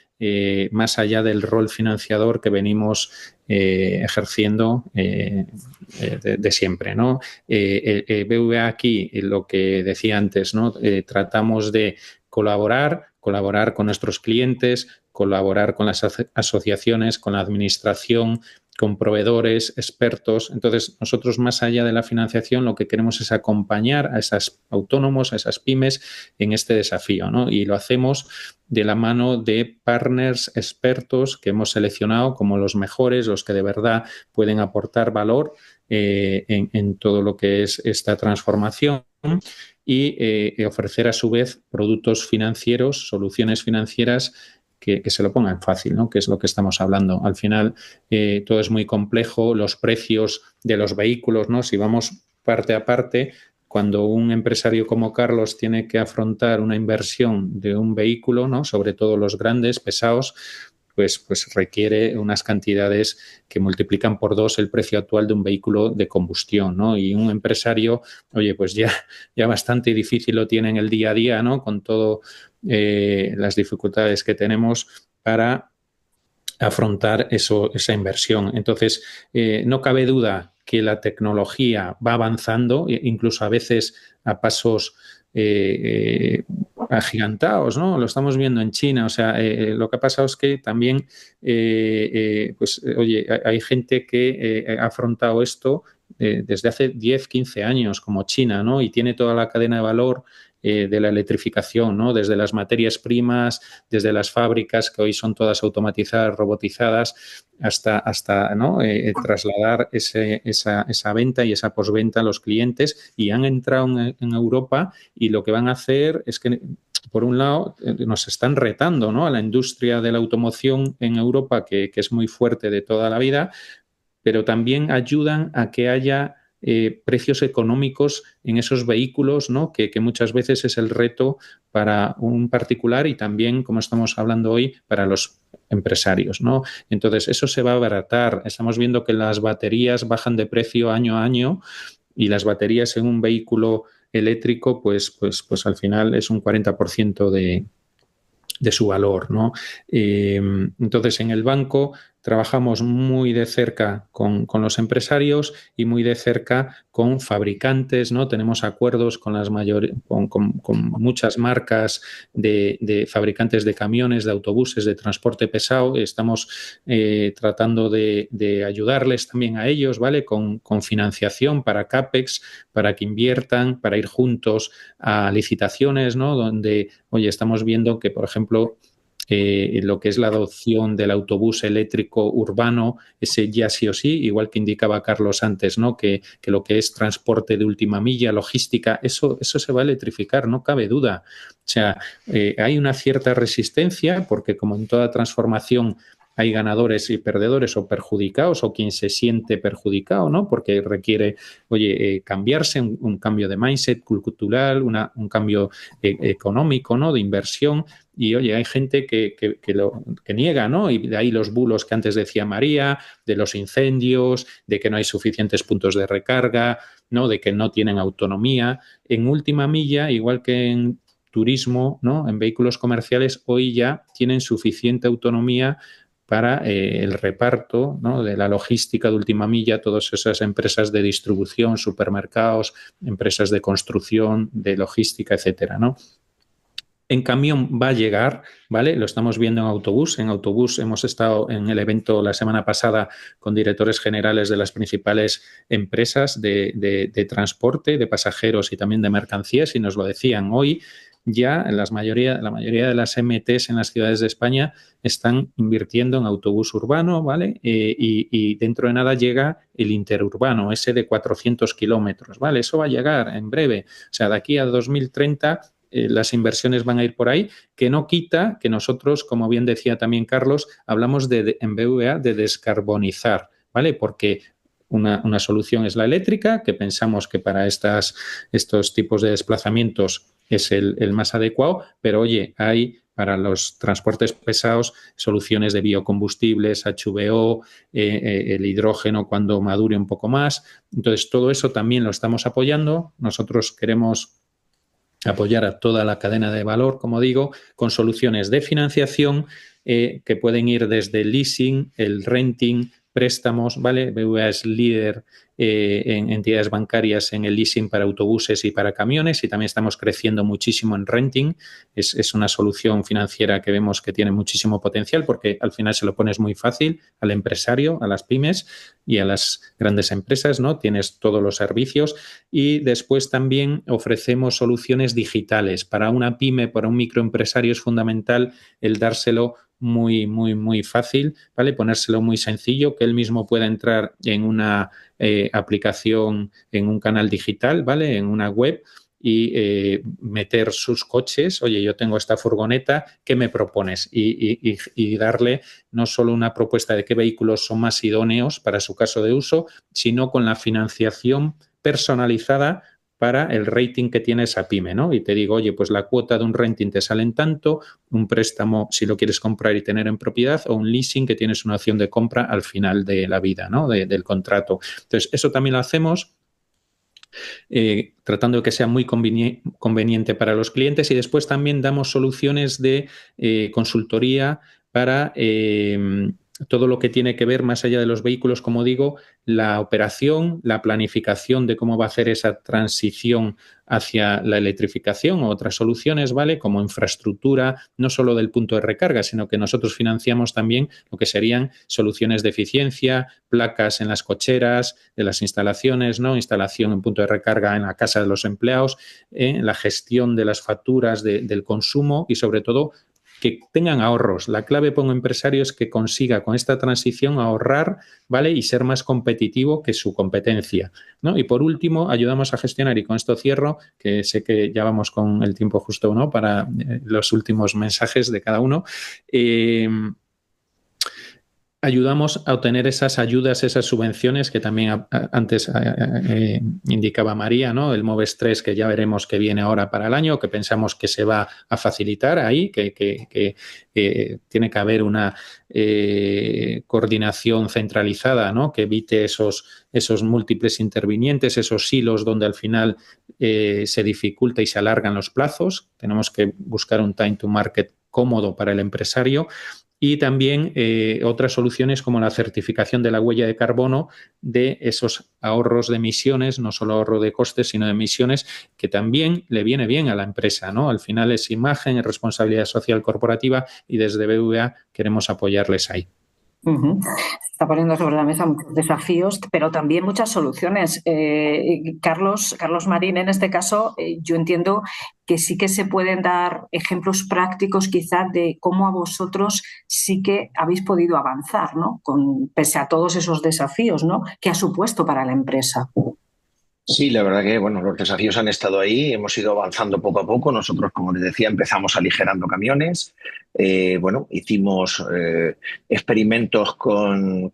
[SPEAKER 3] más allá del rol financiador que venimos ejerciendo de siempre, ¿no? BVA aquí, lo que decía antes, ¿no? Tratamos de colaborar con nuestros clientes, colaborar con las asociaciones, con la administración, con proveedores, expertos. Entonces, nosotros, más allá de la financiación, lo que queremos es acompañar a esos autónomos, a esas pymes en este desafío, ¿no? Y lo hacemos de la mano de partners expertos que hemos seleccionado como los mejores, los que de verdad pueden aportar valor en todo lo que es esta transformación, y ofrecer a su vez productos financieros, soluciones financieras que se lo pongan fácil, ¿no? Que es lo que estamos hablando. Al final todo es muy complejo, los precios de los vehículos, ¿no? Si vamos parte a parte, cuando un empresario como Carlos tiene que afrontar una inversión de un vehículo, ¿no? Sobre todo los grandes, pesados, pues requiere unas cantidades que multiplican por 2 el precio actual de un vehículo de combustión, ¿no? Y un empresario, oye, pues ya bastante difícil lo tiene en el día a día, ¿no? Con todo las dificultades que tenemos para afrontar esa inversión. Entonces, no cabe duda que la tecnología va avanzando, incluso a veces a pasos agigantados, ¿no? Lo estamos viendo en China. O sea, lo que ha pasado es que también, oye, hay gente que ha afrontado esto desde hace 10, 15 años, como China, ¿no? Y tiene toda la cadena de valor de la electrificación, ¿no? Desde las materias primas, desde las fábricas, que hoy son todas automatizadas, robotizadas, hasta ¿no? Trasladar esa venta y esa posventa a los clientes, y han entrado en Europa, y lo que van a hacer es que, por un lado, nos están retando, ¿no? A la industria de la automoción en Europa, que es muy fuerte de toda la vida, pero también ayudan a que haya precios económicos en esos vehículos, ¿no? Que muchas veces es el reto para un particular y también, como estamos hablando hoy, para los empresarios, ¿no? Entonces, eso se va a abaratar. Estamos viendo que las baterías bajan de precio año a año, y las baterías en un vehículo eléctrico, pues al final es un 40% de su valor, ¿no? Entonces, en el banco trabajamos muy de cerca con los empresarios y muy de cerca con fabricantes, ¿no? Tenemos acuerdos con con muchas marcas de fabricantes de camiones, de autobuses, de transporte pesado. Estamos tratando de ayudarles también a ellos, ¿vale? Con financiación para CAPEX, para que inviertan, para ir juntos a licitaciones, ¿no? Donde, oye, estamos viendo que, por ejemplo, lo que es la adopción del autobús eléctrico urbano, ese ya sí o sí, igual que indicaba Carlos antes, ¿no? Que lo que es transporte de última milla, logística, eso se va a electrificar, no cabe duda. O sea, hay una cierta resistencia, porque como en toda transformación hay ganadores y perdedores, o perjudicados, o quien se siente perjudicado, ¿no? Porque requiere, oye, cambiarse, un cambio de mindset cultural, un cambio económico, ¿no? De inversión. Y, oye, hay gente que niega, ¿no? Y de ahí los bulos que antes decía María, de los incendios, de que no hay suficientes puntos de recarga, ¿no? De que no tienen autonomía. En última milla, igual que en turismo, ¿no? En vehículos comerciales, hoy ya tienen suficiente autonomía para el reparto, ¿no? De la logística de última milla, todas esas empresas de distribución, supermercados, empresas de construcción, de logística, etcétera, ¿no? En camión va a llegar, ¿vale? Lo estamos viendo en autobús. En autobús hemos estado en el evento la semana pasada con directores generales de las principales empresas de transporte, de pasajeros y también de mercancías, y nos lo decían. Hoy ya la mayoría de las MTs en las ciudades de España están invirtiendo en autobús urbano, ¿vale? Y dentro de nada llega el interurbano, ese de 400 kilómetros, ¿vale? Eso va a llegar en breve. O sea, de aquí a 2030 las inversiones van a ir por ahí, que no quita que nosotros, como bien decía también Carlos, hablamos en BVA de descarbonizar, ¿vale? Porque una solución es la eléctrica, que pensamos que para estos tipos de desplazamientos es el más adecuado, pero, oye, hay para los transportes pesados soluciones de biocombustibles, HVO, el hidrógeno cuando madure un poco más. Entonces, todo eso también lo estamos apoyando. Nosotros queremos apoyar a toda la cadena de valor, como digo, con soluciones de financiación que pueden ir desde el leasing, el renting, préstamos, ¿vale? BVA es líder en entidades bancarias en el leasing para autobuses y para camiones, y también estamos creciendo muchísimo en renting. Es una solución financiera que vemos que tiene muchísimo potencial, porque al final se lo pones muy fácil al empresario, a las pymes y a las grandes empresas, ¿no? Tienes todos los servicios, y después también ofrecemos soluciones digitales. Para una pyme, para un microempresario es fundamental el dárselo muy, muy, muy fácil, ¿vale? Ponérselo muy sencillo, que él mismo pueda entrar en una aplicación, en un canal digital, ¿vale? En una web, y meter sus coches. Oye, yo tengo esta furgoneta, ¿qué me propones? Y darle no solo una propuesta de qué vehículos son más idóneos para su caso de uso, sino con la financiación personalizada para el rating que tiene esa pyme, ¿no? Y te digo, oye, pues la cuota de un renting te sale en tanto, un préstamo si lo quieres comprar y tener en propiedad, o un leasing que tienes una opción de compra al final de la vida, ¿no? Del contrato. Entonces, eso también lo hacemos tratando de que sea muy conveniente para los clientes, y después también damos soluciones de consultoría para todo lo que tiene que ver, más allá de los vehículos, como digo, la operación, la planificación de cómo va a hacer esa transición hacia la electrificación o otras soluciones, ¿vale? Como infraestructura, no solo del punto de recarga, sino que nosotros financiamos también lo que serían soluciones de eficiencia, placas en las cocheras, de las instalaciones, ¿no? Instalación en punto de recarga en la casa de los empleados, la gestión de las facturas del consumo y, sobre todo, que tengan ahorros. La clave para un empresario es que consiga con esta transición ahorrar, ¿vale? Y ser más competitivo que su competencia, ¿no? Y por último, ayudamos a gestionar, y con esto cierro, que sé que ya vamos con el tiempo justo, ¿no? Para los últimos mensajes de cada uno. Ayudamos a obtener esas ayudas, esas subvenciones que también antes indicaba María, ¿no? El MOVES 3, que ya veremos que viene ahora para el año, que pensamos que se va a facilitar ahí, que tiene que haber una coordinación centralizada, ¿no? Que evite esos múltiples intervinientes, esos silos donde al final se dificulta y se alargan los plazos. Tenemos que buscar un time to market cómodo para el empresario. Y también otras soluciones como la certificación de la huella de carbono de esos ahorros de emisiones, no solo ahorro de costes, sino de emisiones, que también le viene bien a la empresa, ¿no? Al final es imagen, es responsabilidad social corporativa, y desde BVA queremos apoyarles ahí.
[SPEAKER 1] Uh-huh. Se está poniendo sobre la mesa muchos desafíos, pero también muchas soluciones. Carlos Marín, en este caso, yo entiendo que sí que se pueden dar ejemplos prácticos quizás de cómo a vosotros sí que habéis podido avanzar, ¿no? Pese a todos esos desafíos, ¿no? Que ha supuesto para la empresa.
[SPEAKER 2] Sí, la verdad que bueno, los desafíos han estado ahí, hemos ido avanzando poco a poco. Nosotros, como les decía, empezamos aligerando camiones. Bueno, hicimos experimentos con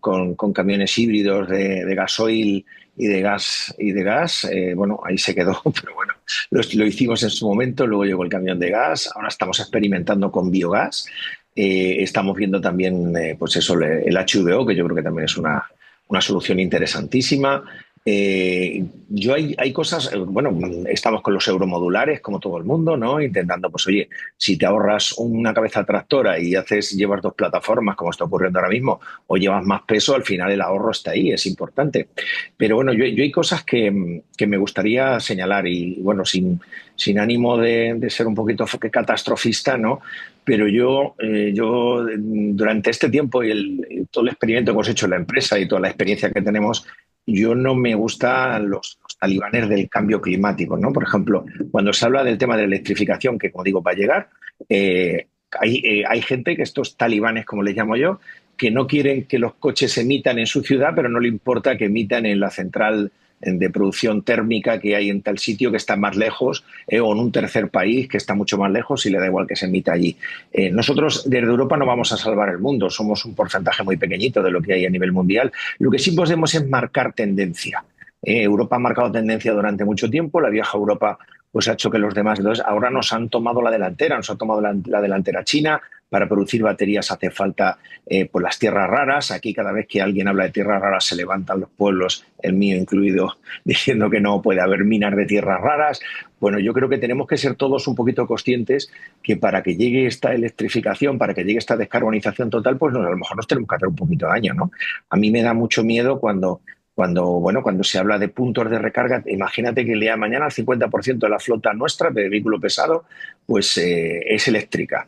[SPEAKER 2] camiones híbridos de gasoil y de gas. Bueno, ahí se quedó, pero bueno, lo hicimos en su momento. Luego llegó el camión de gas. Ahora estamos experimentando con biogás. Estamos viendo también, pues eso, el HVO, que yo creo que también es una solución interesantísima. Hay cosas, bueno, estamos con los euromodulares como todo el mundo, ¿no? Intentando, pues oye, si te ahorras una cabeza tractora y llevas dos plataformas, como está ocurriendo ahora mismo, o llevas más peso, al final el ahorro está ahí, es importante. Pero bueno, yo hay cosas que me gustaría señalar, y bueno, sin ánimo de ser un poquito catastrofista, ¿no? Pero yo durante este tiempo y todo el experimento que hemos hecho en la empresa y toda la experiencia que tenemos, yo no me gustan los talibanes del cambio climático, ¿no? Por ejemplo, cuando se habla del tema de la electrificación, que como digo va a llegar, hay gente, que estos talibanes, como les llamo yo, que no quieren que los coches emitan en su ciudad, pero no le importa que emitan en la central de producción térmica que hay en tal sitio que está más lejos, o en un tercer país que está mucho más lejos, y le da igual que se emita allí. Nosotros desde Europa no vamos a salvar el mundo, somos un porcentaje muy pequeñito de lo que hay a nivel mundial. Lo que sí podemos es marcar tendencia. Europa ha marcado tendencia durante mucho tiempo, la vieja Europa pues ha hecho que los demás, entonces ahora nos han tomado la delantera, nos ha tomado la delantera China. Para producir baterías hace falta pues las tierras raras. Aquí cada vez que alguien habla de tierras raras se levantan los pueblos, el mío incluido, diciendo que no puede haber minas de tierras raras. Bueno, yo creo que tenemos que ser todos un poquito conscientes que para que llegue esta electrificación, para que llegue esta descarbonización total, pues a lo mejor nos tenemos que hacer un poquito de daño, ¿no? A mí me da mucho miedo cuando se habla de puntos de recarga. Imagínate que el día de mañana el 50% de la flota nuestra de vehículo pesado pues es eléctrica.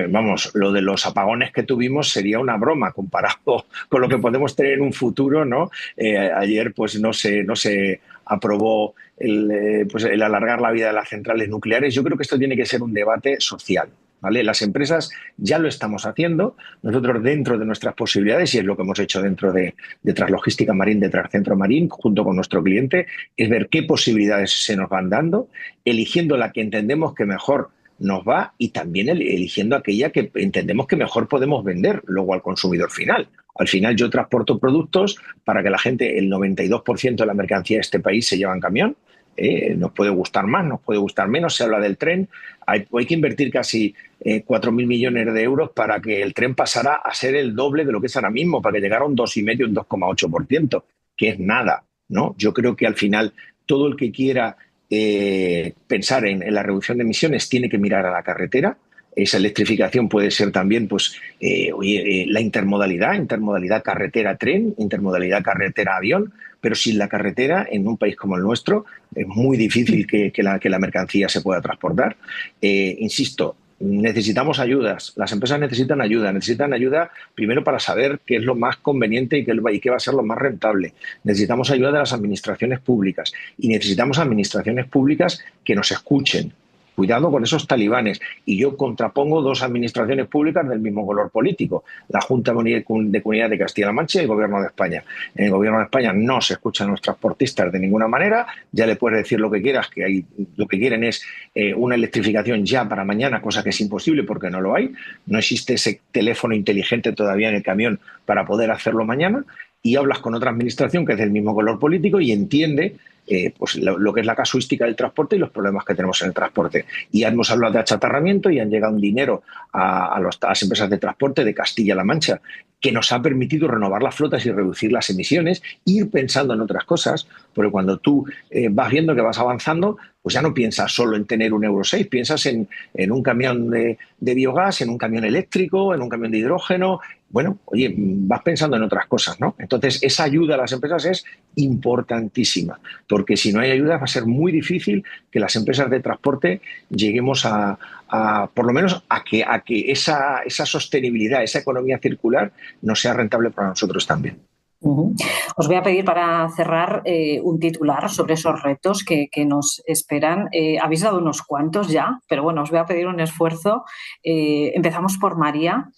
[SPEAKER 2] Vamos, lo de los apagones que tuvimos sería una broma comparado con lo que podemos tener en un futuro, ¿no? Ayer pues no se aprobó el alargar la vida de las centrales nucleares. Yo creo que esto tiene que ser un debate social. ¿vale? Las empresas ya lo estamos haciendo. Nosotros, dentro de nuestras posibilidades, y es lo que hemos hecho dentro de Translogística Marín, de Transcentro Marín, junto con nuestro cliente, es ver qué posibilidades se nos van dando, eligiendo la que entendemos que mejor nos va y también eligiendo aquella que entendemos que mejor podemos vender luego al consumidor final. Al final yo transporto productos para que la gente, el 92% de la mercancía de este país se lleva en camión. Nos puede gustar más, nos puede gustar menos, se habla del tren. Hay que invertir casi 4.000 millones de euros para que el tren pasara a ser el doble de lo que es ahora mismo, para que llegara a un 2,5, un 2,8%, que es nada, ¿no? Yo creo que al final todo el que quiera pensar en la reducción de emisiones tiene que mirar a la carretera. Esa electrificación puede ser también pues, la intermodalidad carretera-tren, intermodalidad carretera-avión, pero sin la carretera, en un país como el nuestro, es muy difícil que la mercancía se pueda transportar. Insisto, necesitamos ayudas, las empresas necesitan ayuda primero para saber qué es lo más conveniente y qué va a ser lo más rentable. Necesitamos ayuda de las administraciones públicas y necesitamos administraciones públicas que nos escuchen. Cuidado con esos talibanes. Y yo contrapongo dos administraciones públicas del mismo color político, la Junta de Comunidad de Castilla-La Mancha y el Gobierno de España. En el Gobierno de España no se escuchan a los transportistas de ninguna manera, ya le puedes decir lo que quieras, que lo que quieren es una electrificación ya para mañana, cosa que es imposible porque no lo hay. No existe ese teléfono inteligente todavía en el camión para poder hacerlo mañana, y hablas con otra administración que es del mismo color político y entiende pues lo que es la casuística del transporte y los problemas que tenemos en el transporte. Y ya hemos hablado de achatarramiento y han llegado un dinero a las empresas de transporte de Castilla-La Mancha que nos ha permitido renovar las flotas y reducir las emisiones, ir pensando en otras cosas, porque cuando tú vas viendo que vas avanzando, pues ya no piensas solo en tener un Euro 6, piensas en un camión de biogás, en un camión eléctrico, en un camión de hidrógeno. Bueno, oye, vas pensando en otras cosas, ¿no? Entonces, esa ayuda a las empresas es importantísima, porque si no hay ayuda va a ser muy difícil que las empresas de transporte lleguemos por lo menos a que esa sostenibilidad, esa economía circular no sea rentable para nosotros también.
[SPEAKER 1] Os voy a pedir para cerrar un titular sobre esos retos que nos esperan. Habéis dado unos cuantos ya, pero bueno, os voy a pedir un esfuerzo. Empezamos por María.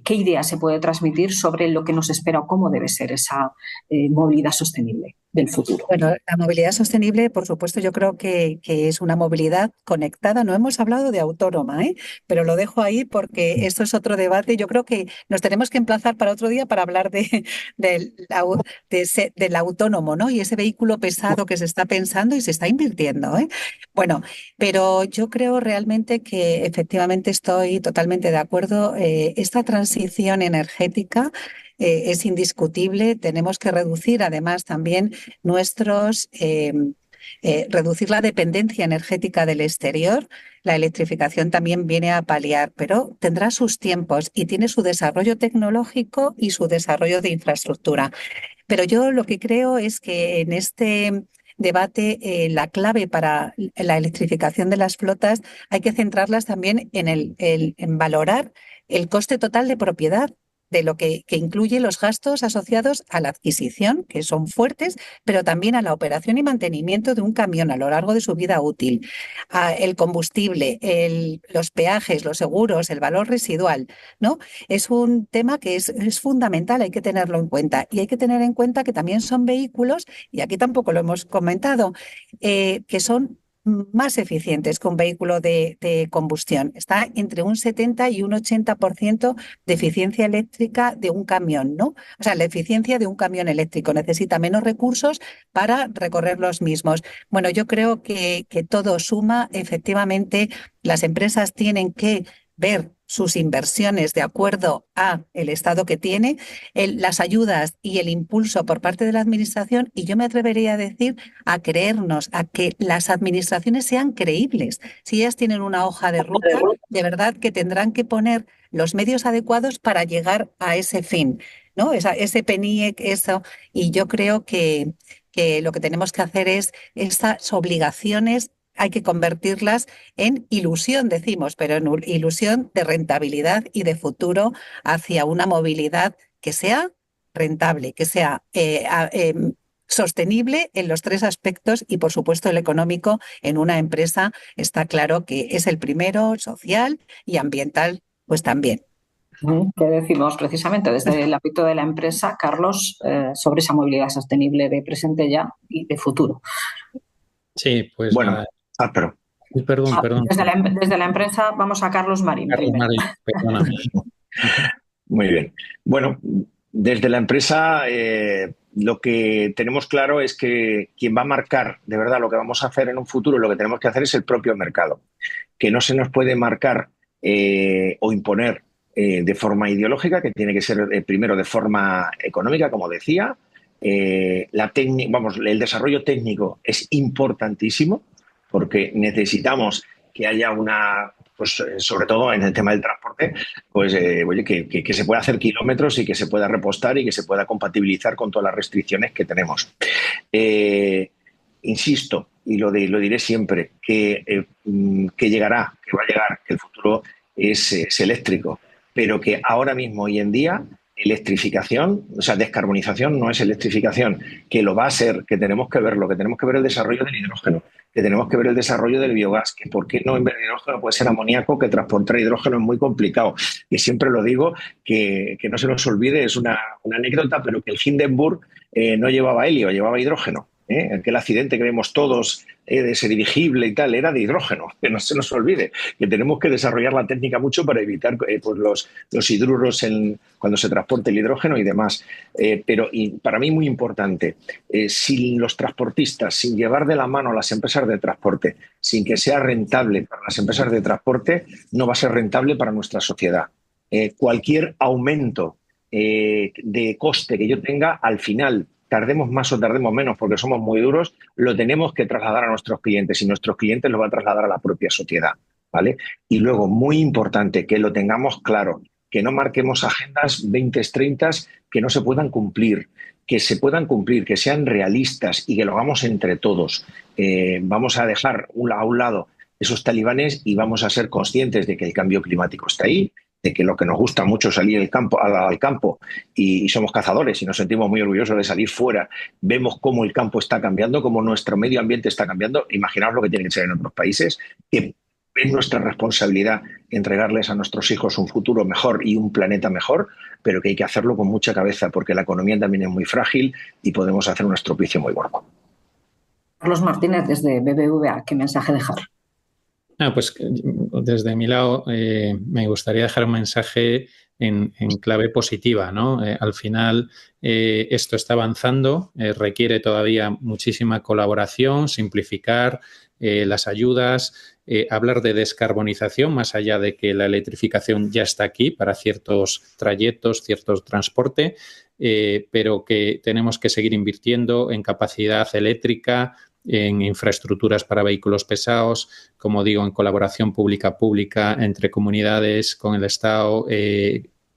[SPEAKER 1] ¿Qué idea se puede transmitir sobre lo que nos espera o cómo debe ser esa movilidad sostenible del futuro?
[SPEAKER 4] Bueno, la movilidad sostenible, por supuesto, yo creo que es una movilidad conectada. No hemos hablado de autónoma, pero lo dejo ahí porque esto es otro debate. Yo creo que nos tenemos que emplazar para otro día para hablar del autónomo, ¿no? Y ese vehículo pesado que se está pensando y se está invirtiendo, Bueno, pero yo creo realmente que efectivamente estoy totalmente de acuerdo. Esta transición energética es indiscutible. Tenemos que reducir además también reducir la dependencia energética del exterior. La electrificación también viene a paliar, pero tendrá sus tiempos y tiene su desarrollo tecnológico y su desarrollo de infraestructura. Pero yo lo que creo es que en este debate la clave para la electrificación de las flotas hay que centrarlas también en valorar el coste total de propiedad de lo que incluye los gastos asociados a la adquisición, que son fuertes, pero también a la operación y mantenimiento de un camión a lo largo de su vida útil, el combustible, los peajes, los seguros, el valor residual, ¿no? Es un tema que es fundamental, hay que tenerlo en cuenta. Y hay que tener en cuenta que también son vehículos, y aquí tampoco lo hemos comentado, que son más eficientes que un vehículo de combustión. Está entre un 70 y un 80% de eficiencia eléctrica de un camión, ¿no? O sea, la eficiencia de un camión eléctrico necesita menos recursos para recorrer los mismos. Bueno, yo creo que todo suma. Efectivamente, las empresas tienen que ver sus inversiones de acuerdo a el estado que tiene, las ayudas y el impulso por parte de la administración, y yo me atrevería a decir a creernos, a que las administraciones sean creíbles. Si ellas tienen una hoja de ruta, de verdad que tendrán que poner los medios adecuados para llegar a ese fin, ¿no? Ese PNIEC, eso, y yo creo que lo que tenemos que hacer es esas obligaciones hay que convertirlas en ilusión, decimos, pero en ilusión de rentabilidad y de futuro hacia una movilidad que sea rentable, que sea sostenible en los 3 aspectos y, por supuesto, el económico en una empresa está claro que es el primero, social y ambiental, pues también.
[SPEAKER 1] ¿Qué decimos precisamente desde el ámbito de la empresa, Carlos, sobre esa movilidad sostenible de presente ya y de futuro?
[SPEAKER 3] Sí, pues
[SPEAKER 2] Bueno,
[SPEAKER 3] nada.
[SPEAKER 2] pero
[SPEAKER 3] Perdón.
[SPEAKER 1] Desde la empresa vamos a Carlos Marín
[SPEAKER 3] Carlos
[SPEAKER 1] primero.
[SPEAKER 3] Marín, perdóname.
[SPEAKER 2] muy bien. Bueno, desde la empresa lo que tenemos claro es que quien va a marcar de verdad lo que vamos a hacer en un futuro, lo que tenemos que hacer es el propio mercado, que no se nos puede marcar o imponer de forma ideológica, que tiene que ser primero de forma económica, como decía. El desarrollo técnico es importantísimo porque necesitamos que haya una, pues sobre todo en el tema del transporte, pues oye, que se pueda hacer kilómetros y que se pueda repostar y que se pueda compatibilizar con todas las restricciones que tenemos. Insisto, y lo diré siempre, que llegará, que va a llegar, que el futuro es eléctrico, pero que ahora mismo, hoy en día, electrificación, o sea, descarbonización no es electrificación, que lo va a ser, que tenemos que verlo, que tenemos que ver el desarrollo del hidrógeno, que tenemos que ver el desarrollo del biogás, que por qué no en vez de hidrógeno puede ser amoníaco, que transportar hidrógeno es muy complicado. Y siempre lo digo, que no se nos olvide, es una anécdota, pero que el Hindenburg no llevaba helio, llevaba hidrógeno. Aquel accidente que vemos todos de ser dirigible y tal, era de hidrógeno, que no se nos olvide, que tenemos que desarrollar la técnica mucho para evitar pues los hidruros cuando se transporte el hidrógeno y demás. Pero y para mí muy importante, sin los transportistas, sin llevar de la mano a las empresas de transporte, sin que sea rentable para las empresas de transporte, no va a ser rentable para nuestra sociedad. Cualquier aumento de coste que yo tenga, al final, tardemos más o tardemos menos porque somos muy duros, lo tenemos que trasladar a nuestros clientes y nuestros clientes lo van a trasladar a la propia sociedad, ¿vale? Y luego, muy importante, que lo tengamos claro, que no marquemos agendas 20, 30 que no se puedan cumplir, que se puedan cumplir, que sean realistas y que lo hagamos entre todos. Vamos a dejar a un lado esos talibanes y vamos a ser conscientes de que el cambio climático está ahí, de que lo que nos gusta mucho es salir al campo y somos cazadores y nos sentimos muy orgullosos de salir fuera, vemos cómo el campo está cambiando, cómo nuestro medio ambiente está cambiando. Imaginaos lo que tiene que ser en otros países, que es nuestra responsabilidad entregarles a nuestros hijos un futuro mejor y un planeta mejor, pero que hay que hacerlo con mucha cabeza porque la economía también es muy frágil y podemos hacer un estropicio muy gordo.
[SPEAKER 1] Carlos Martínez, desde BBVA, ¿qué mensaje dejar?
[SPEAKER 3] Pues desde mi lado me gustaría dejar un mensaje en clave positiva, ¿no? Al final esto está avanzando, requiere todavía muchísima colaboración, simplificar las ayudas, hablar de descarbonización, más allá de que la electrificación ya está aquí para ciertos trayectos, ciertos transporte, pero que tenemos que seguir invirtiendo en capacidad eléctrica, en infraestructuras para vehículos pesados, como digo, en colaboración pública-pública entre comunidades, con el Estado,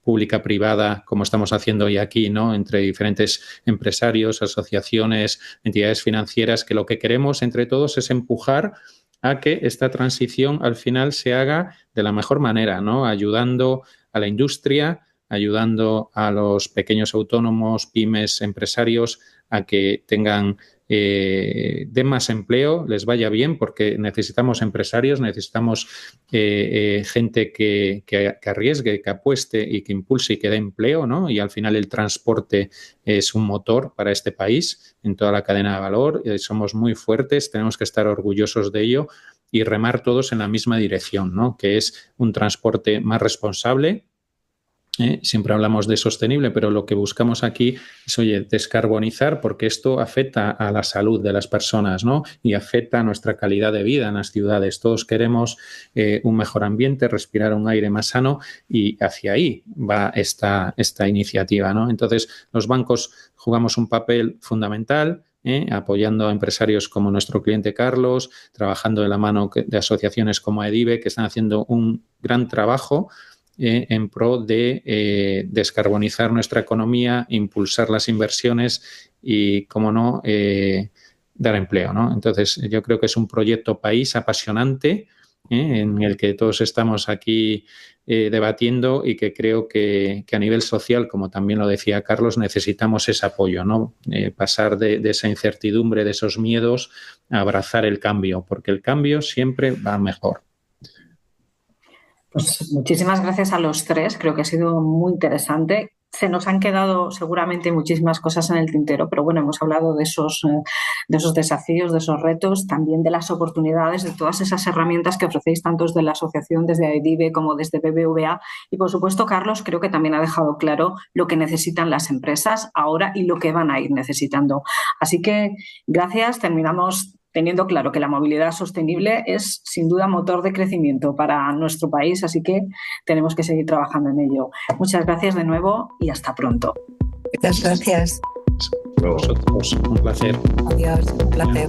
[SPEAKER 3] pública-privada, como estamos haciendo hoy aquí, ¿no? Entre diferentes empresarios, asociaciones, entidades financieras, que lo que queremos entre todos es empujar a que esta transición al final se haga de la mejor manera, ¿no? Ayudando a la industria, ayudando a los pequeños autónomos, pymes, empresarios, a que tengan den más empleo, les vaya bien, porque necesitamos empresarios, necesitamos gente que arriesgue, que apueste y que impulse y que dé empleo, ¿no? Y al final el transporte es un motor para este país en toda la cadena de valor. Somos muy fuertes, tenemos que estar orgullosos de ello y remar todos en la misma dirección, ¿no? Que es un transporte más responsable. Siempre hablamos de sostenible, pero lo que buscamos aquí es, oye, descarbonizar, porque esto afecta a la salud de las personas, ¿no? Y afecta a nuestra calidad de vida en las ciudades. Todos queremos un mejor ambiente, respirar un aire más sano y hacia ahí va esta iniciativa, ¿no? Entonces, los bancos jugamos un papel fundamental, apoyando a empresarios como nuestro cliente Carlos, trabajando de la mano de asociaciones como EDIBE, que están haciendo un gran trabajo en pro de descarbonizar nuestra economía, impulsar las inversiones y, cómo no, dar empleo, ¿no? Entonces, yo creo que es un proyecto país apasionante en el que todos estamos aquí debatiendo y que creo que a nivel social, como también lo decía Carlos, necesitamos ese apoyo, ¿no? Pasar de esa incertidumbre, de esos miedos, a abrazar el cambio, porque el cambio siempre va mejor.
[SPEAKER 1] Pues muchísimas gracias a los tres, creo que ha sido muy interesante. Se nos han quedado seguramente muchísimas cosas en el tintero, pero bueno, hemos hablado de esos desafíos, de esos retos, también de las oportunidades, de todas esas herramientas que ofrecéis tanto desde la asociación, desde AIDIBE como desde BBVA. Y por supuesto, Carlos, creo que también ha dejado claro lo que necesitan las empresas ahora y lo que van a ir necesitando. Así que gracias, terminamos teniendo claro que la movilidad sostenible es sin duda motor de crecimiento para nuestro país, así que tenemos que seguir trabajando en ello. Muchas gracias de nuevo y hasta pronto.
[SPEAKER 4] Muchas gracias.
[SPEAKER 3] A vosotros, un placer.
[SPEAKER 4] Adiós, un placer.